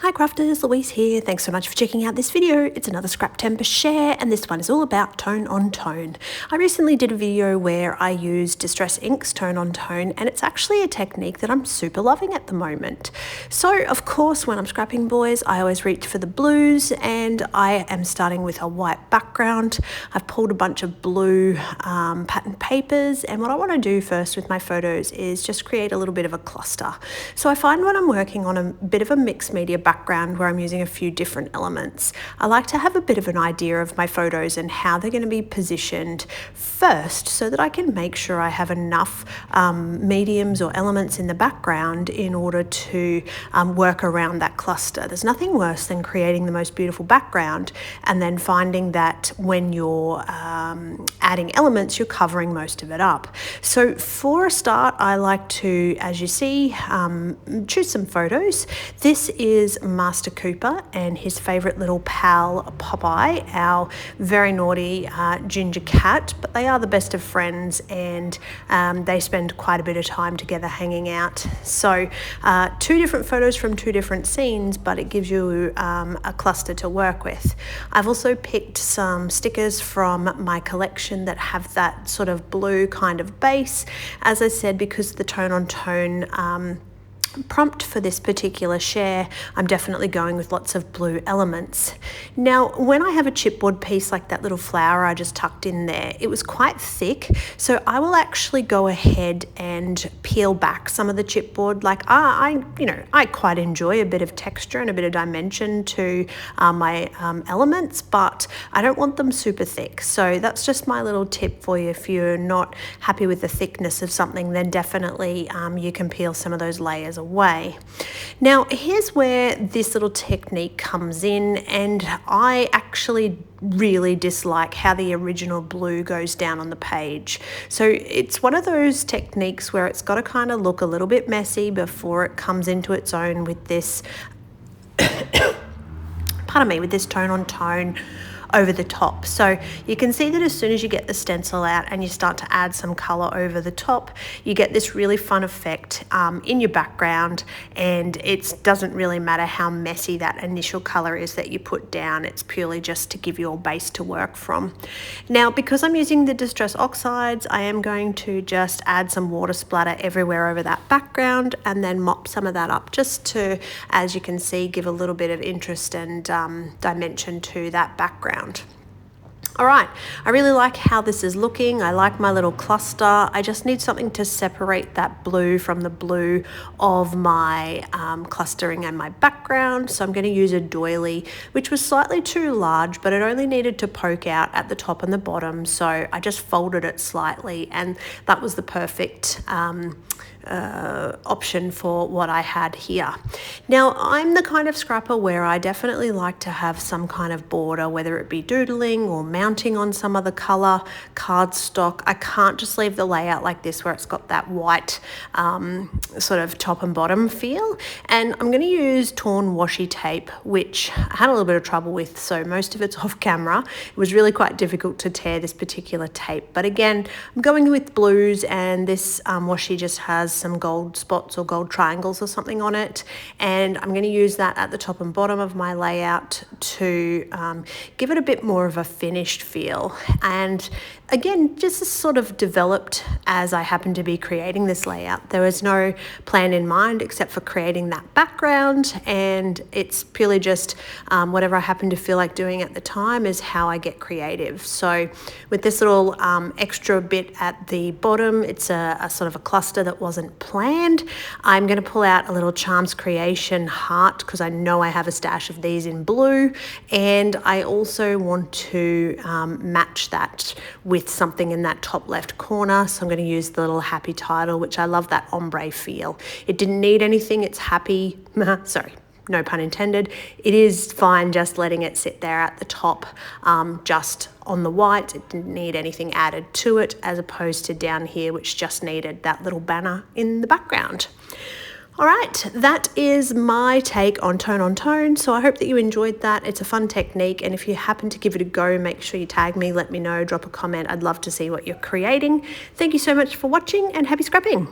Hi crafters, Louise here. Thanks so much for checking out this video. It's another Scrap Temper share and this one is all about tone on tone. I recently did a video where I used Distress Ink's tone on tone and it's actually a technique that I'm super loving at the moment. So of course when I'm scrapping boys I always reach for the blues and I am starting with a white background. I've pulled a bunch of blue pattern papers and what I want to do first with my photos is just create a little bit of a cluster. So I find when I'm working on a bit of a mixed media background where I'm using a few different elements, I like to have a bit of an idea of my photos and how they're going to be positioned first so that I can make sure I have enough mediums or elements in the background in order to work around that cluster. There's nothing worse than creating the most beautiful background and then finding that when you're adding elements you're covering most of it up. So for a start I like to, as you see, choose some photos. This is Master Cooper and his favorite little pal Popeye, our very naughty ginger cat, but they are the best of friends and they spend quite a bit of time together hanging out. So two different photos from two different scenes, but it gives you a cluster to work with. I've also picked some stickers from my collection that have that sort of blue kind of base, as I said, because the tone on tone prompt for this particular share, I'm definitely going with lots of blue elements. Now, when I have a chipboard piece like that little flower I just tucked in there, it was quite thick, so I will actually go ahead and peel back some of the chipboard. Like I quite enjoy a bit of texture and a bit of dimension to my elements, but I don't want them super thick. So that's just my little tip for you. If you're not happy with the thickness of something, then definitely you can peel some of those layers away. Now here's where this little technique comes in, and I actually really dislike how the original blue goes down on the page. So it's one of those techniques where it's got to kind of look a little bit messy before it comes into its own with this pardon me, with this tone on tone over the top. So you can see that as soon as you get the stencil out and you start to add some color over the top, you get this really fun effect in your background, and it doesn't really matter how messy that initial color is that you put down. It's purely just to give you a base to work from. Now, because I'm using the Distress Oxides, I am going to just add some water splatter everywhere over that background and then mop some of that up just to, as you can see, give a little bit of interest and dimension to that background. All right, I really like how this is looking. I like my little cluster. I just need something to separate that blue from the blue of my clustering and my background. So I'm going to use a doily, which was slightly too large, but it only needed to poke out at the top and the bottom. So I just folded it slightly, and that was the perfect option for what I had here. Now, I'm the kind of scrapper where I definitely like to have some kind of border, whether it be doodling or mounting on some other color, cardstock. I can't just leave the layout like this where it's got that white sort of top and bottom feel. And I'm going to use torn washi tape, which I had a little bit of trouble with, so most of it's off camera. It was really quite difficult to tear this particular tape, but again, I'm going with blues, and this washi just has some gold spots or gold triangles or something on it, and I'm going to use that at the top and bottom of my layout to give it a bit more of a finished feel. And again, just sort of developed as I happened to be creating this layout. There was no plan in mind except for creating that background, and it's purely just whatever I happen to feel like doing at the time is how I get creative. So with this little extra bit at the bottom, it's a sort of a cluster that wasn't planned. I'm going to pull out a little Charms Creation heart because I know I have a stash of these in blue, and I also want to match that with something in that top left corner. So I'm going to use the little happy title, which I love that ombre feel. It didn't need anything. It's happy. Sorry, no pun intended. It is fine just letting it sit there at the top, just on the white. It didn't need anything added to it, as opposed to down here, which just needed that little banner in the background. All right, that is my take on tone, so I hope that you enjoyed that. It's a fun technique, and if you happen to give it a go, make sure you tag me, let me know, drop a comment. I'd love to see what you're creating. Thank you so much for watching, and happy scrapping.